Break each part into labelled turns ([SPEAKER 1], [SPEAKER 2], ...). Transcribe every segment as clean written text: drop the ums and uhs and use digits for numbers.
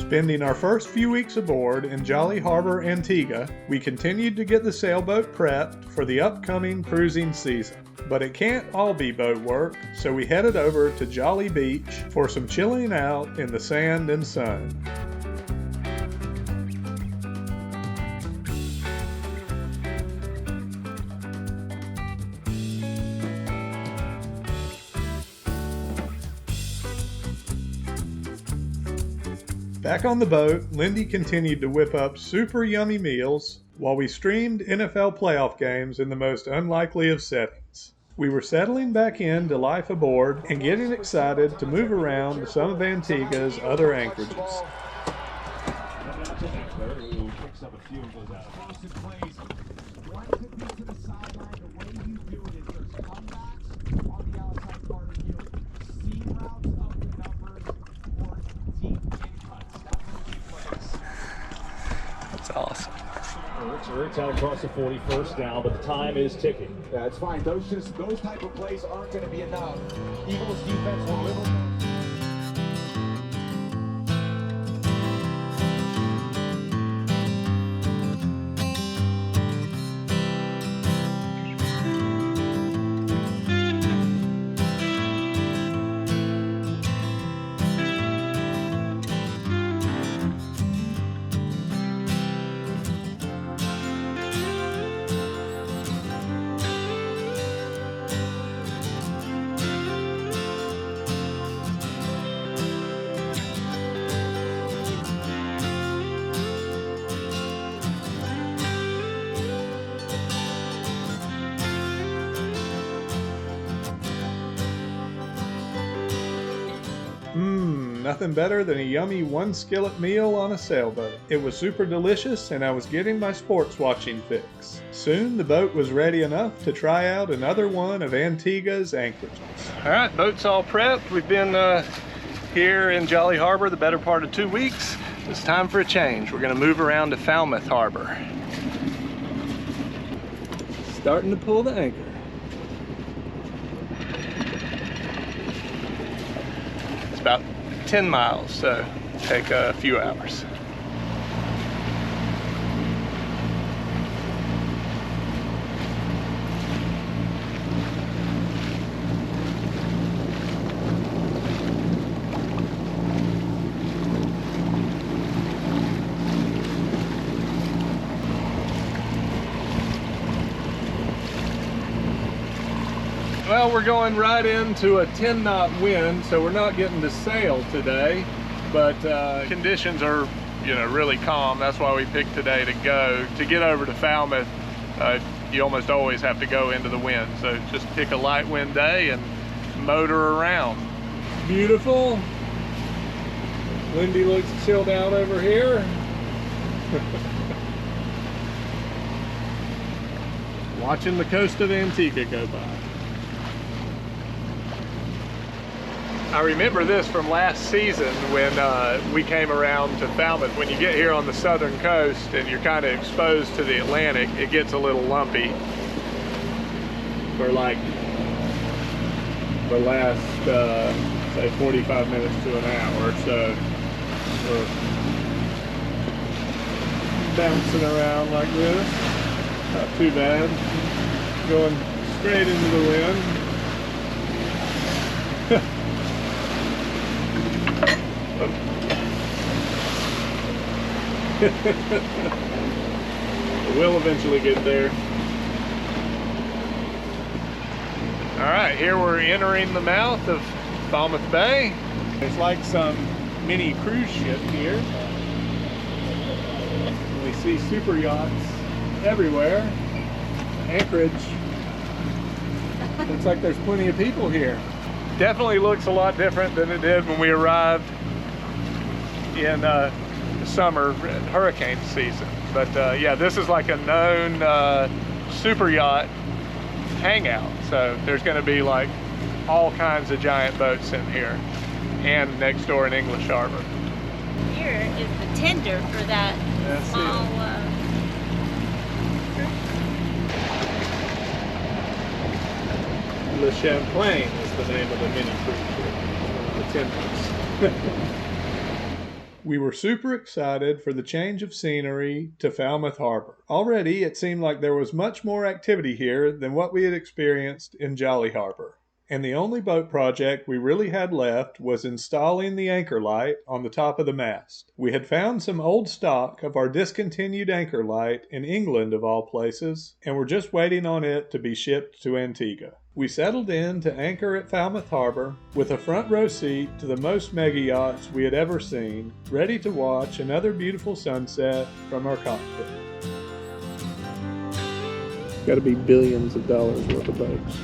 [SPEAKER 1] Spending our first few weeks aboard in Jolly Harbour, Antigua, we continued to get the sailboat prepped for the upcoming cruising season. But it can't all be boat work, so we headed over to Jolly Beach for some chilling out in the sand and sun. Back on the boat, Lindy continued to whip up super yummy meals while we streamed NFL playoff games in the most unlikely of settings. We were settling back into life aboard and getting excited to move around to some of Antigua's other anchorages.
[SPEAKER 2] That's awesome.
[SPEAKER 3] It's out across the 41st now, but the time is ticking.
[SPEAKER 4] That's fine. Those type of plays aren't going to be enough. Eagles defense will live.
[SPEAKER 1] Nothing better than a yummy one skillet meal on a sailboat. It was super delicious and I was getting my sports watching fix. Soon the boat was ready enough to try out another one of Antigua's anchorages.
[SPEAKER 2] Alright, boat's all prepped. We've been here in Jolly Harbour the better part of 2 weeks. It's time for a change. We're going to move around to Falmouth Harbour. Starting to pull the anchor. It's about 10 miles, so take a few hours. Well, we're going right into a 10-knot wind, so we're not getting to sail today, but conditions are, really calm. That's why we picked today to go. To get over to Falmouth, you almost always have to go into the wind, so just pick a light wind day and motor around. Beautiful. Lindy looks chilled out over here. Watching the coast of Antigua go by. I remember this from last season when we came around to Falmouth. When you get here on the southern coast and you're kind of exposed to the Atlantic, it gets a little lumpy for like the last, say 45 minutes to an hour or so. We're bouncing around like this. Not too bad. Going straight into the wind. We'll eventually get there. All right, here we're entering the mouth of Falmouth Bay. It's like some mini cruise ship here. We see super yachts everywhere. Anchorage. Looks like there's plenty of people here. Definitely looks a lot different than it did when we arrived in summer hurricane season. But yeah, this is like a known super yacht hangout. So there's going to be like all kinds of giant boats in here, and next door in English Harbor.
[SPEAKER 5] Here is the tender for that small
[SPEAKER 1] Le Champlain is the name of the mini cruise ship, the tenders. We were super excited for the change of scenery to Falmouth Harbour. Already, it seemed like there was much more activity here than what we had experienced in Jolly Harbour. And the only boat project we really had left was installing the anchor light on the top of the mast. We had found some old stock of our discontinued anchor light in England of all places, and were just waiting on it to be shipped to Antigua. We settled in to anchor at Falmouth Harbour with a front row seat to the most mega yachts we had ever seen, ready to watch another beautiful sunset from our cockpit.
[SPEAKER 2] Got to be billions of dollars worth of boats.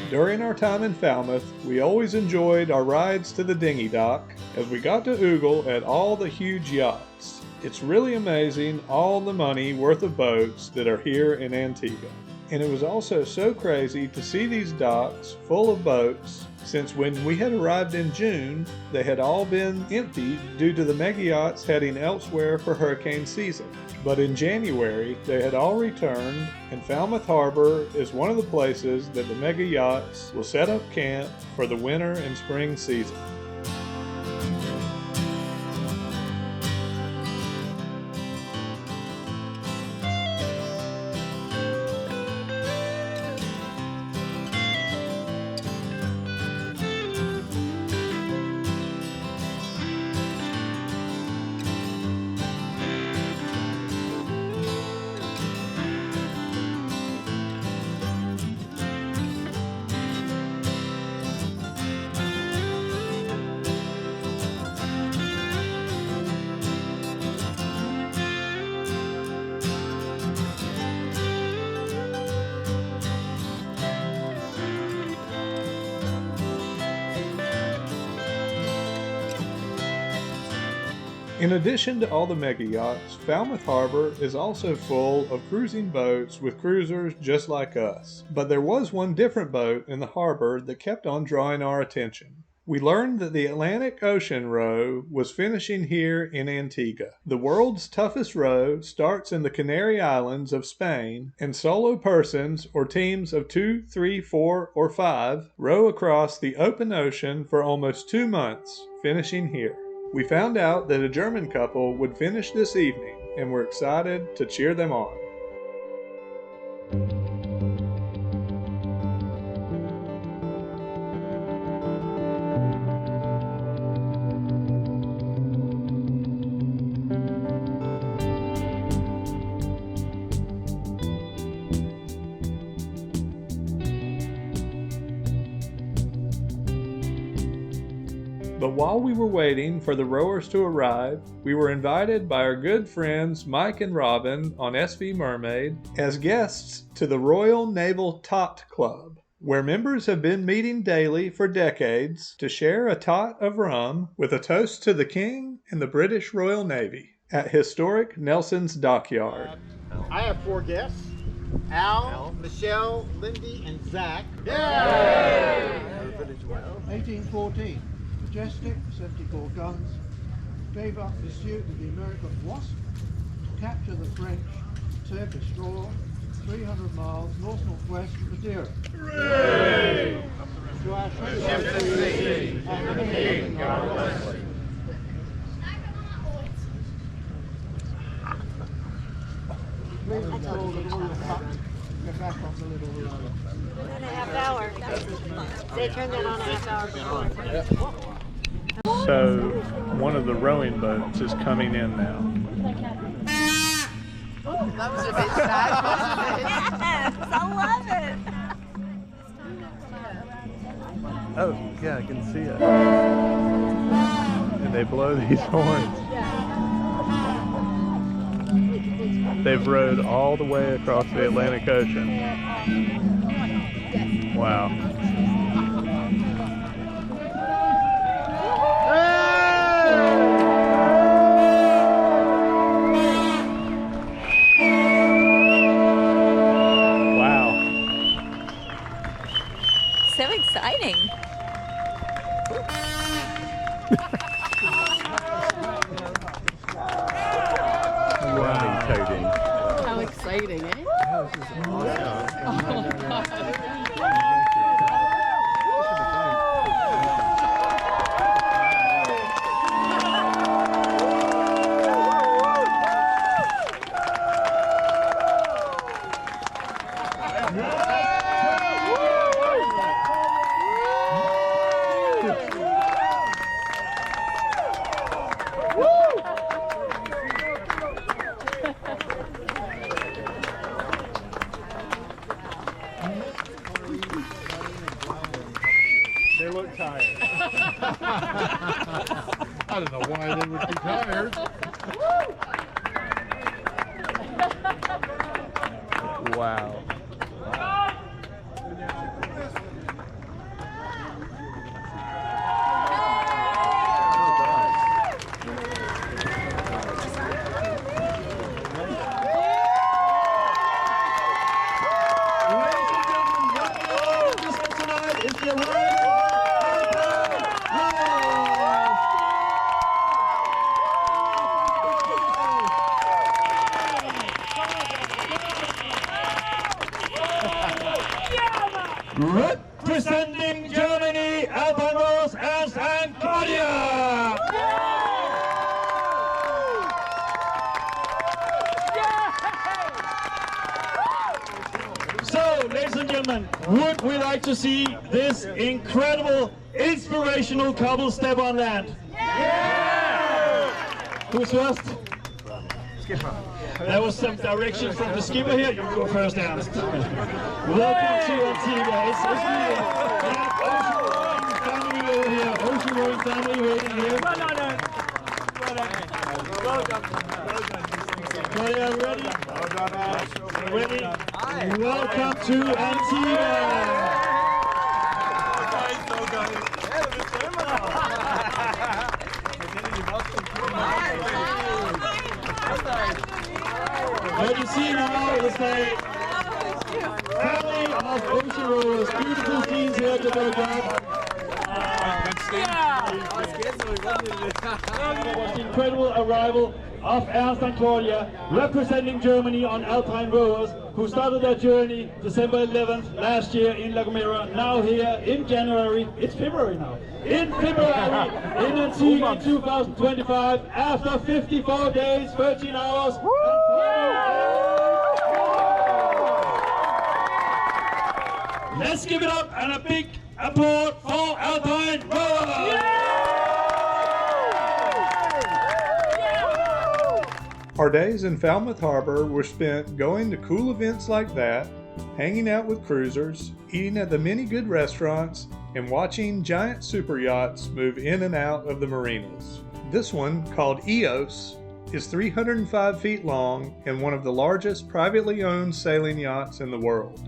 [SPEAKER 1] During our time in Falmouth, we always enjoyed our rides to the dinghy dock as we got to oogle at all the huge yachts. It's really amazing all the money worth of boats that are here in Antigua. And it was also so crazy to see these docks full of boats, since when we had arrived in June, they had all been emptied due to the mega yachts heading elsewhere for hurricane season. But in January, they had all returned, and Falmouth Harbour is one of the places that the mega yachts will set up camp for the winter and spring season. In addition to all the mega yachts, Falmouth Harbour is also full of cruising boats with cruisers just like us. But there was one different boat in the harbour that kept on drawing our attention. We learned that the Atlantic Ocean row was finishing here in Antigua. The world's toughest row starts in the Canary Islands of Spain, and solo persons or teams of 2, 3, 4, or 5 row across the open ocean for almost 2 months, finishing here. We found out that a German couple would finish this evening, and we're excited to cheer them on. But while we were waiting for the rowers to arrive, we were invited by our good friends Mike and Robin on SV Mermaid as guests to the Royal Naval Tot Club, where members have been meeting daily for decades to share a tot of rum with a toast to the King and the British Royal Navy at historic Nelson's Dockyard.
[SPEAKER 6] I have 4 guests. Al, Michelle, Lindy, and Zach.
[SPEAKER 7] Yay! 1814. Majestic, 74 guns, gave up pursuit of the American Wasp to capture the French Terre Destroyer 300 miles north-northwest of Madeira. Hooray! To our ship and the King, God bless you. Please install the royal hut. Get back on the little
[SPEAKER 5] In a half hour. They turned it on a half hour before.
[SPEAKER 2] So one of the rowing boats is coming in now.
[SPEAKER 8] That was a bit sad, wasn't it?
[SPEAKER 5] Yes, I love it.
[SPEAKER 2] Oh, yeah, I can see it. And they blow these horns. They've rowed all the way across the Atlantic Ocean. Wow.
[SPEAKER 8] How exciting, eh?
[SPEAKER 2] They look tired.
[SPEAKER 9] I don't know why they would be tired.
[SPEAKER 2] Wow.
[SPEAKER 3] Representing Germany, Alpine Rose and Antigua! So, ladies and gentlemen, would we like to see this incredible, inspirational couple step on land? Yeah! Who's first? Skipper. There was some direction from the skipper here. You go first, Ernst. Welcome to Antigua. It's the Ocean Rowing family over here. Ocean Rowing family waiting here. Are you ready? Ready? Welcome to Antigua. What you see now is the family of ocean rowers. Beautiful scenes here to look at. The incredible arrival of Ernst and Claudia, representing Germany on Alpine Rowers, who started their journey December 11th last year in La Gomera. Now here in January, it's February now. In February, in Antigua in 2025, after 54 days, 13 hours. Let's give it up and a big applause for Alpine Rowers!
[SPEAKER 1] Our days in Falmouth Harbour were spent going to cool events like that, hanging out with cruisers, eating at the many good restaurants, and watching giant super yachts move in and out of the marinas. This one, called EOS, is 305 feet long and one of the largest privately owned sailing yachts in the world.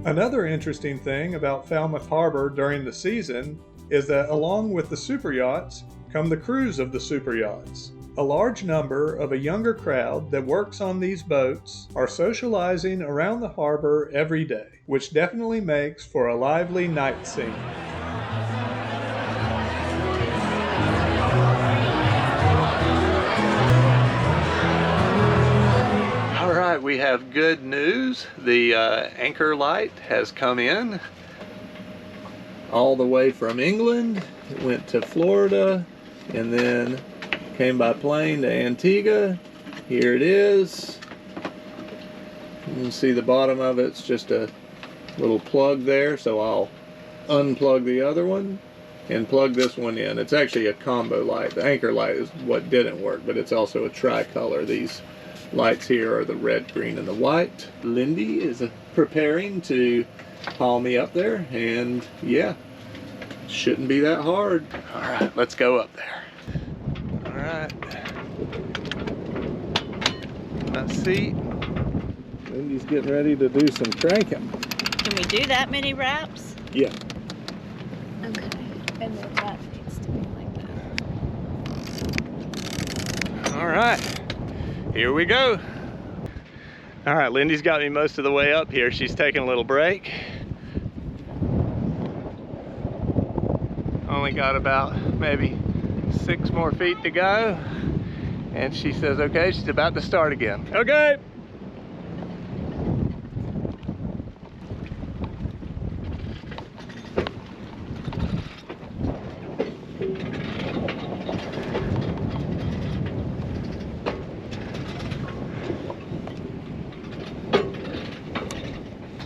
[SPEAKER 1] Another interesting thing about Falmouth Harbour during the season is that along with the super yachts come the crews of the super yachts. A large number of a younger crowd that works on these boats are socializing around the harbor every day, which definitely makes for a lively night scene.
[SPEAKER 2] All right, we have good news. The anchor light has come in all the way from England. It went to Florida and then came by plane to Antigua. Here it is. You can see the bottom of it's just a little plug there, so I'll unplug the other one and plug this one in. It's actually a combo light. The anchor light is what didn't work, but it's also a tricolor. These lights here are the red, green, and the white. Lindy is preparing to haul me up there, and yeah, shouldn't be that hard. All right, let's go up there. All right, my seat. Lindy's getting ready to do some cranking.
[SPEAKER 5] Can we do that many wraps?
[SPEAKER 2] Yeah.
[SPEAKER 5] Okay. And then that needs to be like that.
[SPEAKER 2] All right, here we go. All right, Lindy's got me most of the way up here. She's taking a little break. Only got about maybe 6 more feet to go. And she says, okay, she's about to start again. Okay.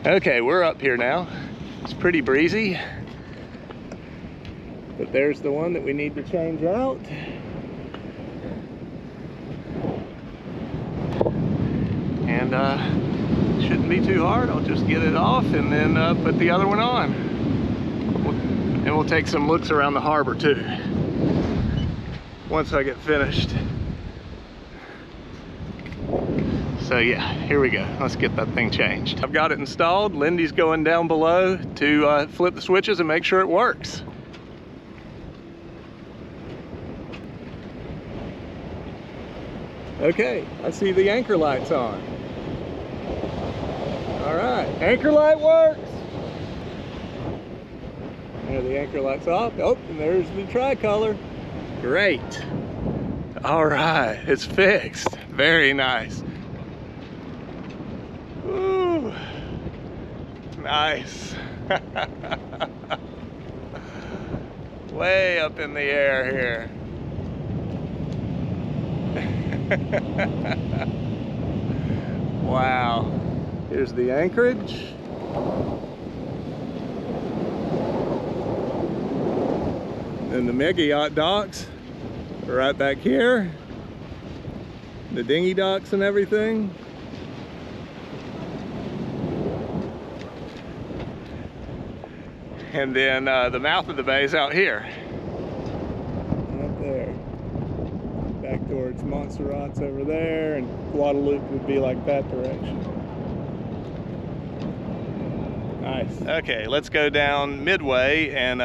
[SPEAKER 2] Okay, we're up here now. It's pretty breezy. But there's the one that we need to change out. And shouldn't be too hard. I'll just get it off and then put the other one on. And we'll take some looks around the harbor too, once I get finished. So yeah, here we go. Let's get that thing changed. I've got it installed. Lindy's going down below to flip the switches and make sure it works. Okay, I see the anchor light's on. All right, anchor light works. There, the anchor light's off. Oh, and there's the tricolor. Great. All right, it's fixed. Very nice. Ooh, nice. Way up in the air here. Wow. Here's the anchorage. And the mega yacht docks are right back here. The dinghy docks and everything. And then the mouth of the bay is out here. Right there. Back towards Montserrat's over there, and Guadalupe would be like that direction. Nice. Okay, let's go down midway and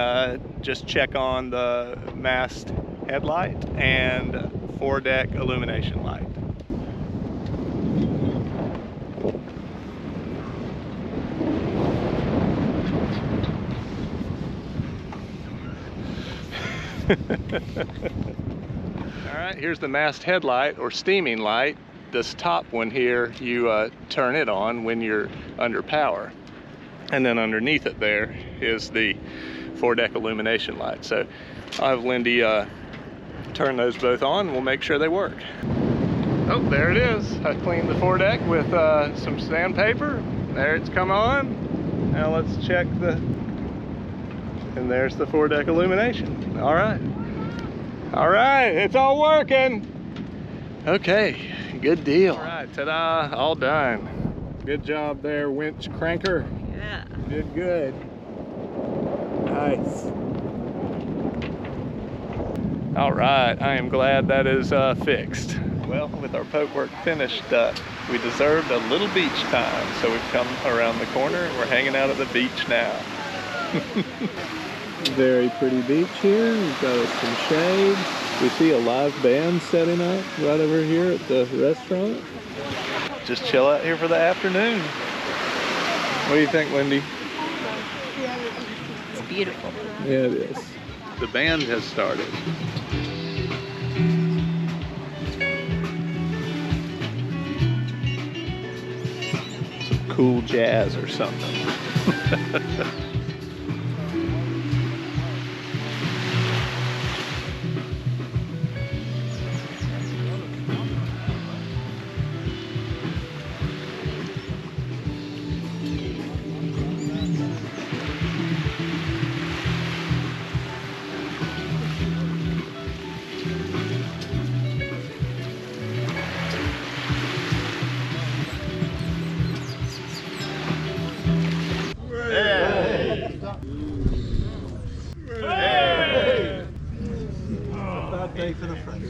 [SPEAKER 2] just check on the mast headlight and foredeck illumination light. All right, here's the mast headlight or steaming light. This top one here, you turn it on when you're under power. And then underneath it there is the foredeck illumination light. So I'll have Lindy turn those both on and we'll make sure they work. Oh, there it is. I cleaned the foredeck with some sandpaper. There it's come on. Now let's check the, and there's the foredeck illumination. All right. All right, it's all working. Okay, good deal. All right, ta-da, all done. Good job there, winch cranker.
[SPEAKER 8] Yeah.
[SPEAKER 2] Did good. Nice. All right, I am glad that is fixed. Well, with our boat work finished, we deserved a little beach time. So we've come around the corner and we're hanging out at the beach now. Very pretty beach here. We've got us some shade. We see a live band setting up right over here at the restaurant. Just chill out here for the afternoon. What do you think, Lindy?
[SPEAKER 8] It's beautiful.
[SPEAKER 2] Yeah, it is. The band has started. Some cool jazz or something.
[SPEAKER 7] Day for the French.